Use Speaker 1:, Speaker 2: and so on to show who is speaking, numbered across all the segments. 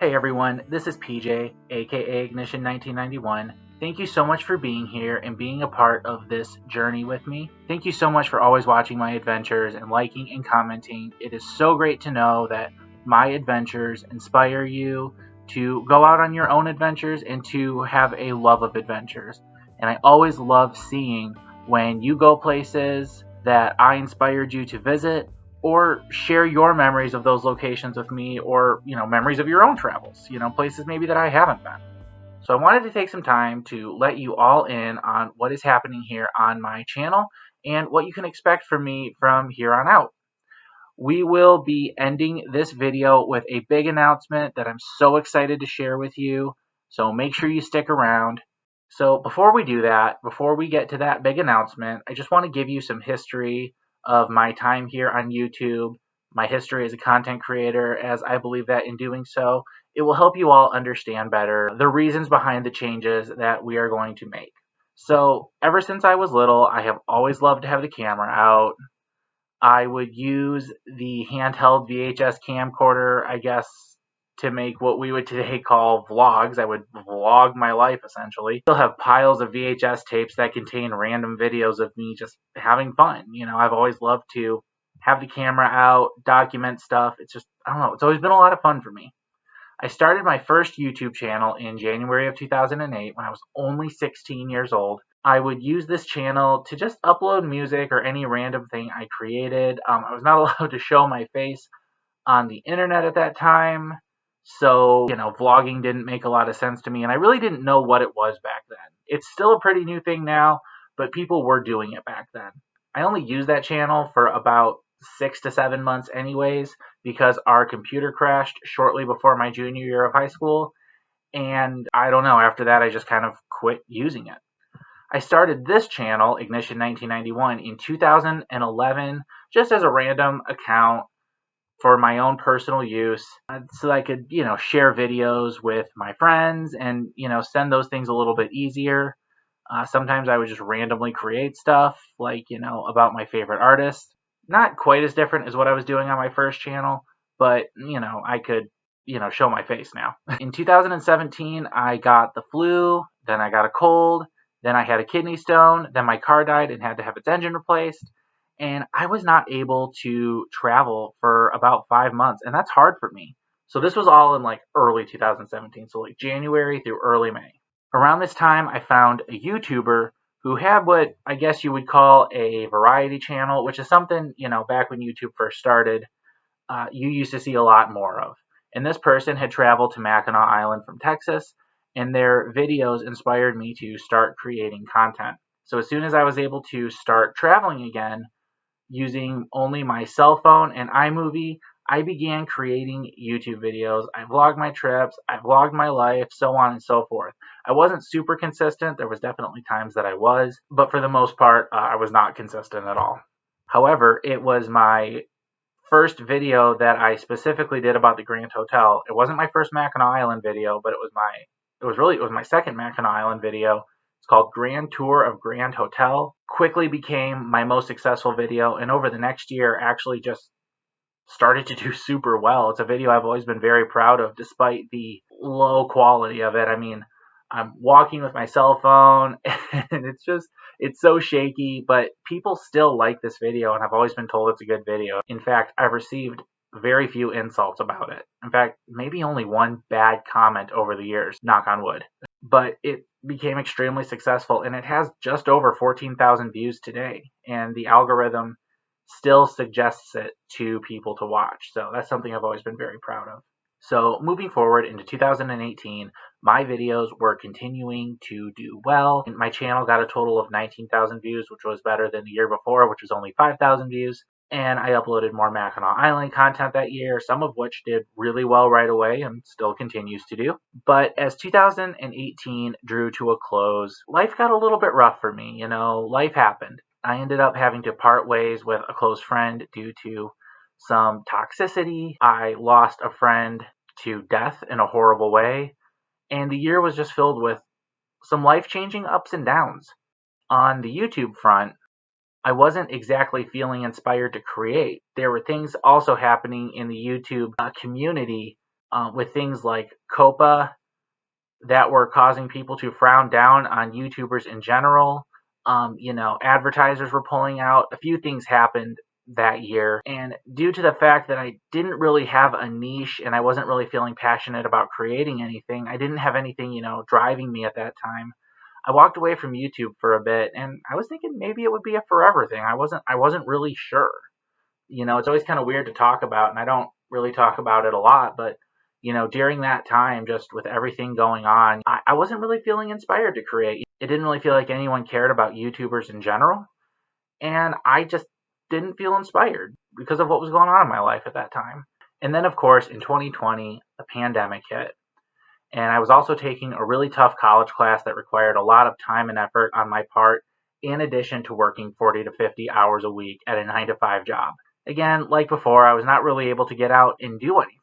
Speaker 1: Hey everyone, this is PJ, aka Ignition 1991. Thank you so much for being here and being a part of this journey with me. Thank you so much for always watching my adventures and liking and commenting. It is so great to know that my adventures inspire you to go out on your own adventures and to have a love of adventures. And I always love seeing when you go places that I inspired you to visit, or share your memories of those locations with me, or memories of your own travels, places maybe that I haven't been. So I wanted to take some time to let you all in on what is happening here on my channel and what you can expect from me from here on out. We will be ending this video with a big announcement that I'm so excited to share with you, so make sure you stick around. So before we do that, before we get to that big announcement, I just want to give you some history of my time here on YouTube, my history as a content creator, as I believe that in doing so, it will help you all understand better the reasons behind the changes that we are going to make. So ever since I was little, I have always loved to have the camera out. I would use the handheld VHS camcorder, I guess, to make what we would today call vlogs. I would vlog my life, essentially. Still have piles of VHS tapes that contain random videos of me just having fun. I've always loved to have the camera out, document stuff. It's just, I don't know, it's always been a lot of fun for me. I started my first YouTube channel in January of 2008 when I was only 16 years old. I would use this channel to just upload music or any random thing I created. I was not allowed to show my face on the internet at that time, so vlogging didn't make a lot of sense to me, and I really didn't know what it was back then. It's still a pretty new thing now, but people were doing it back then. I only used that channel for about 6 to 7 months anyways, because our computer crashed shortly before my junior year of high school, and I don't know, after that I just kind of quit using it. I started this channel, Ignition 1991, in 2011, just as a random account for my own personal use, so I could, share videos with my friends and, send those things a little bit easier. Sometimes I would just randomly create stuff, like, about my favorite artist. Not quite as different as what I was doing on my first channel, but, I could, show my face now. In 2017, I got the flu, then I got a cold, then I had a kidney stone, then my car died and had to have its engine replaced, and I was not able to travel for about 5 months, and that's hard for me. So this was all in like early 2017, so like January through early May. Around this time, I found a YouTuber who had what I guess you would call a variety channel, which is something, back when YouTube first started, you used to see a lot more of. And this person had traveled to Mackinac Island from Texas, and their videos inspired me to start creating content. So as soon as I was able to start traveling again, using only my cell phone and iMovie, I began creating YouTube videos. I vlogged my trips, I vlogged my life, so on and so forth. I wasn't super consistent. There was definitely times that I was, but for the most part, I was not consistent at all. However, it was my first video that I specifically did about the Grand Hotel. It wasn't my first Mackinac Island video, but it was my second Mackinac Island video. It's called Grand Tour of Grand Hotel. Quickly became my most successful video, and over the next year actually just started to do super well. It's a video I've always been very proud of despite the low quality of it. I mean, I'm walking with my cell phone and it's so shaky, but people still like this video, and I've always been told it's a good video. In fact, I've received very few insults about it. In fact, maybe only one bad comment over the years, knock on wood. But it became extremely successful, and it has just over 14,000 views today, and the algorithm still suggests it to people to watch. So that's something I've always been very proud of. So moving forward into 2018, my videos were continuing to do well. My channel got a total of 19,000 views, which was better than the year before, which was only 5,000 views. And I uploaded more Mackinac Island content that year, some of which did really well right away and still continues to do. But as 2018 drew to a close, life got a little bit rough for me. Life happened. I ended up having to part ways with a close friend due to some toxicity. I lost a friend to death in a horrible way, and the year was just filled with some life-changing ups and downs. On the YouTube front, I wasn't exactly feeling inspired to create. There were things also happening in the YouTube community with things like COPA that were causing people to frown down on YouTubers in general. Advertisers were pulling out. A few things happened that year. And due to the fact that I didn't really have a niche and I wasn't really feeling passionate about creating anything, I didn't have anything, driving me at that time. I walked away from YouTube for a bit and I was thinking maybe it would be a forever thing. I wasn't really sure. It's always kind of weird to talk about, and I don't really talk about it a lot, but during that time, just with everything going on, I wasn't really feeling inspired to create. It didn't really feel like anyone cared about YouTubers in general, and I just didn't feel inspired because of what was going on in my life at that time. And then, of course, in 2020, the pandemic hit. And I was also taking a really tough college class that required a lot of time and effort on my part, in addition to working 40 to 50 hours a week at a 9 to 5 job. Again, like before, I was not really able to get out and do anything.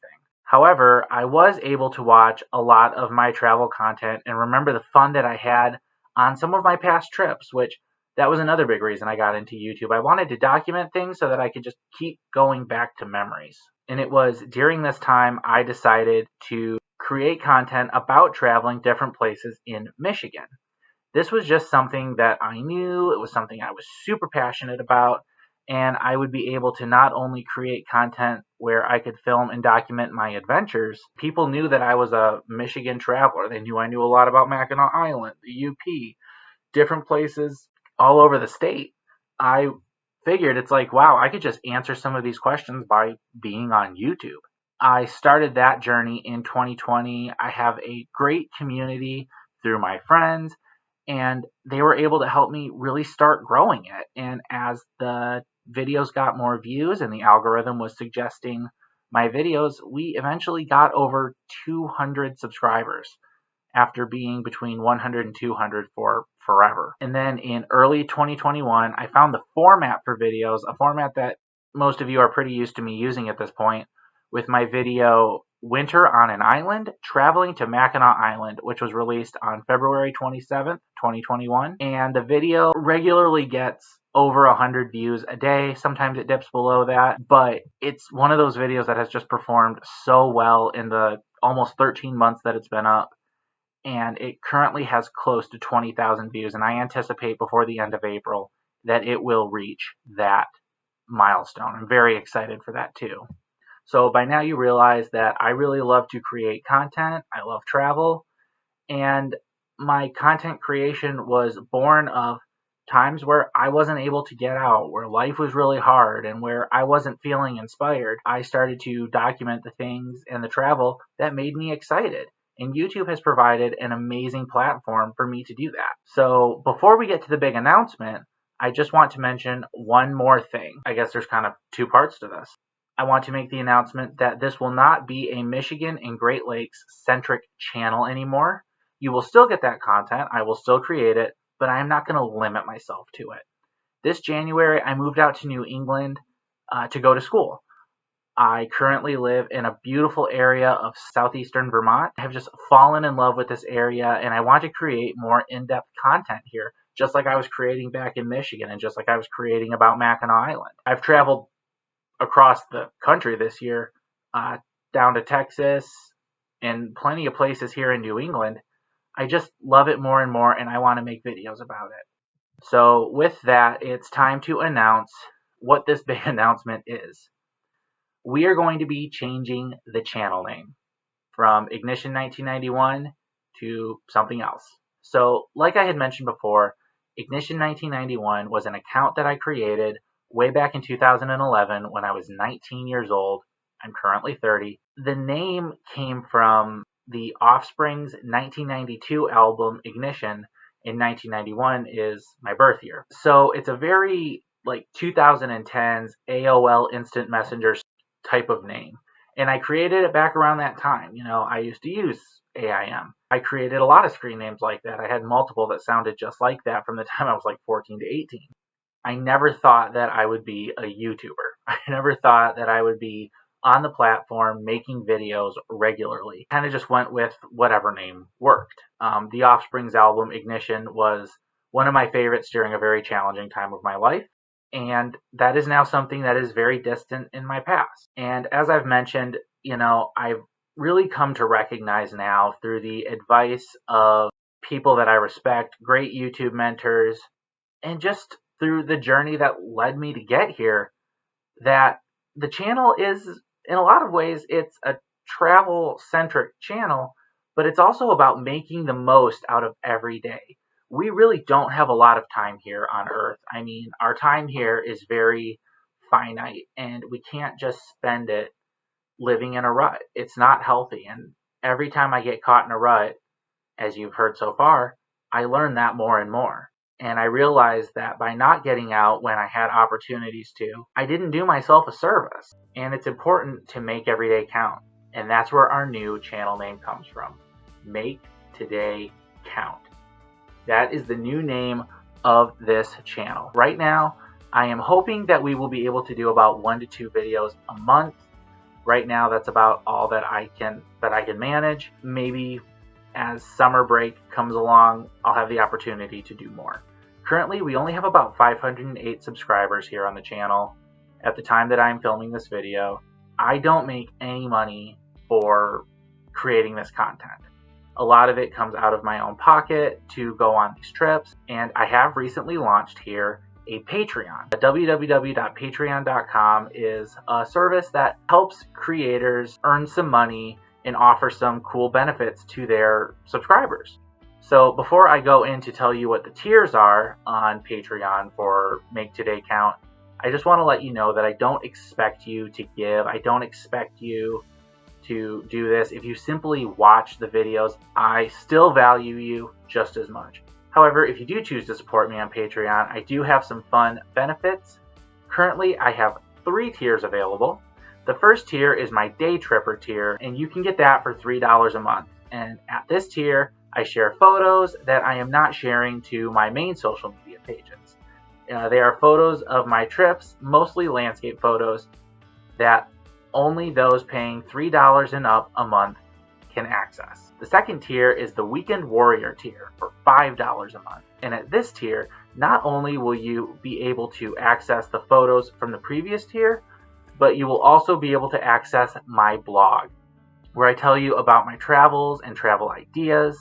Speaker 1: However, I was able to watch a lot of my travel content and remember the fun that I had on some of my past trips, which that was another big reason I got into YouTube. I wanted to document things so that I could just keep going back to memories. And it was during this time I decided to create content about traveling different places in Michigan. This was just something that I knew, it was something I was super passionate about, and I would be able to not only create content where I could film and document my adventures. People knew that I was a Michigan traveler. They knew I knew a lot about Mackinac Island, the UP, different places all over the state. I figured it's like, wow, I could just answer some of these questions by being on YouTube. I started that journey in 2020. I have a great community through my friends, and they were able to help me really start growing it. And as the videos got more views and the algorithm was suggesting my videos, we eventually got over 200 subscribers after being between 100 and 200 for forever. And then in early 2021, I found the format for videos, a format that most of you are pretty used to me using at this point, with my video Winter on an Island, Traveling to Mackinac Island, which was released on February 27th, 2021. And the video regularly gets over 100 views a day. Sometimes it dips below that, but it's one of those videos that has just performed so well in the almost 13 months that it's been up. And it currently has close to 20,000 views, and I anticipate before the end of April that it will reach that milestone. I'm very excited for that too. So by now you realize that I really love to create content. I love travel, and my content creation was born of times where I wasn't able to get out, where life was really hard, and where I wasn't feeling inspired. I started to document the things and the travel that made me excited. And YouTube has provided an amazing platform for me to do that. So before we get to the big announcement, I just want to mention one more thing. I guess there's kind of two parts to this. I want to make the announcement that this will not be a Michigan and Great Lakes centric channel anymore. You will still get that content. I will still create it, but I am not going to limit myself to it. This January, I moved out to New England to go to school. I currently live in a beautiful area of southeastern Vermont. I have just fallen in love with this area, and I want to create more in-depth content here, just like I was creating back in Michigan and just like I was creating about Mackinac Island. I've traveled across the country this year, down to Texas and plenty of places here in New England. I just love it more and more, and I want to make videos about it. So with that, it's time to announce what this big announcement is. We are going to be changing the channel name from Ignition 1991 to something else. So like I had mentioned before, Ignition 1991 was an account that I created way back in 2011 when I was 19 years old. I'm currently 30. The name came from the Offspring's 1992 album Ignition, and 1991 is my birth year. So it's a very like 2010s AOL Instant Messenger type of name. And I created it back around that time. I used to use AIM. I created a lot of screen names like that. I had multiple that sounded just like that from the time I was like 14 to 18. I never thought that I would be a YouTuber. I never thought that I would be on the platform making videos regularly. Kind of just went with whatever name worked. The Offspring's album Ignition was one of my favorites during a very challenging time of my life. And that is now something that is very distant in my past. And as I've mentioned, I've really come to recognize now through the advice of people that I respect, great YouTube mentors, and just through the journey that led me to get here, that the channel is, in a lot of ways, it's a travel centric channel, but it's also about making the most out of every day. We really don't have a lot of time here on Earth. I mean, our time here is very finite, and we can't just spend it living in a rut. It's not healthy. And every time I get caught in a rut, as you've heard so far, I learn that more and more. And I realized that by not getting out when I had opportunities to, I didn't do myself a service. And it's important to make every day count. And that's where our new channel name comes from. Make Today Count. That is the new name of this channel. Right now, I am hoping that we will be able to do about 1 to 2 videos a month. Right now, that's about all that I can manage. Maybe as summer break comes along, I'll have the opportunity to do more. Currently, we only have about 508 subscribers here on the channel at the time that I'm filming this video. I don't make any money for creating this content. A lot of it comes out of my own pocket to go on these trips, and I have recently launched here a Patreon. www.patreon.com is a service that helps creators earn some money and offer some cool benefits to their subscribers. So before I go in to tell you what the tiers are on Patreon for Make Today Count, I just want to let you know that I don't expect you to give. I don't expect you to do this. If you simply watch the videos, I still value you just as much. However, if you do choose to support me on Patreon, I do have some fun benefits. Currently, I have 3 tiers available. The first tier is my Day Tripper tier, and you can get that for $3 a month. And at this tier, I share photos that I am not sharing to my main social media pages. They are photos of my trips, mostly landscape photos, that only those paying $3 and up a month can access. The second tier is the Weekend Warrior tier for $5 a month. And at this tier, not only will you be able to access the photos from the previous tier, but you will also be able to access my blog, where I tell you about my travels and travel ideas.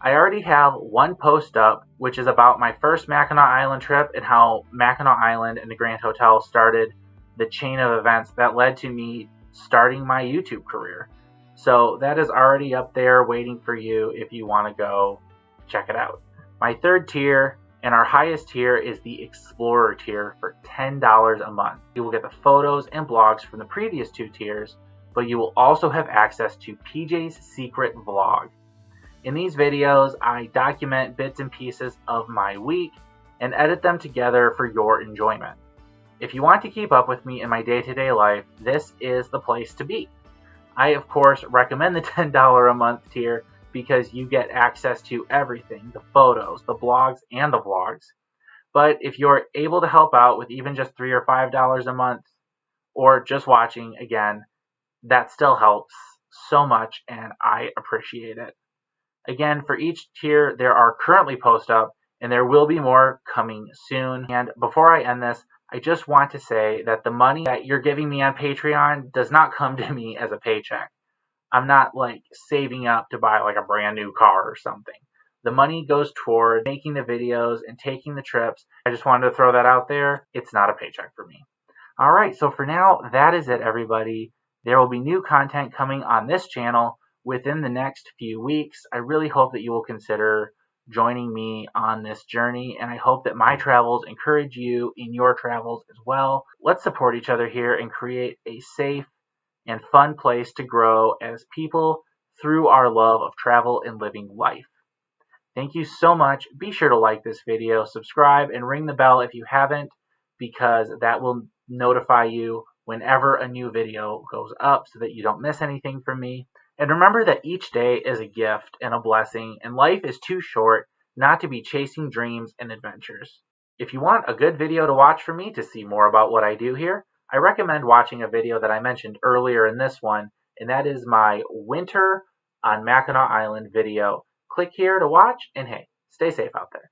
Speaker 1: I already have 1 post up, which is about my first Mackinac Island trip and how Mackinac Island and the Grand Hotel started the chain of events that led to me starting my YouTube career. So that is already up there waiting for you if you want to go check it out. My third tier and our highest tier is the Explorer tier for $10 a month. You will get the photos and blogs from the previous 2 tiers, but you will also have access to PJ's Secret Vlog. In these videos, I document bits and pieces of my week and edit them together for your enjoyment. If you want to keep up with me in my day-to-day life, this is the place to be. I, of course, recommend the $10 a month tier because you get access to everything, the photos, the blogs, and the vlogs. But if you're able to help out with even just $3 or $5 a month, or just watching, again, that still helps so much, and I appreciate it. Again, for each tier, there are currently posts up, and there will be more coming soon. And before I end this, I just want to say that the money that you're giving me on Patreon does not come to me as a paycheck. I'm not like saving up to buy like a brand new car or something. The money goes toward making the videos and taking the trips. I just wanted to throw that out there. It's not a paycheck for me. All right, so for now, that is it, everybody. There will be new content coming on this channel within the next few weeks. I really hope that you will consider joining me on this journey, and I hope that my travels encourage you in your travels as well. Let's support each other here and create a safe and fun place to grow as people through our love of travel and living life. Thank you so much. Be sure to like this video, subscribe, and ring the bell if you haven't, because that will notify you whenever a new video goes up so that you don't miss anything from me. And remember that each day is a gift and a blessing, and life is too short not to be chasing dreams and adventures. If you want a good video to watch from me to see more about what I do here, I recommend watching a video that I mentioned earlier in this one, and that is my Winter on Mackinac Island video. Click here to watch, and hey, stay safe out there.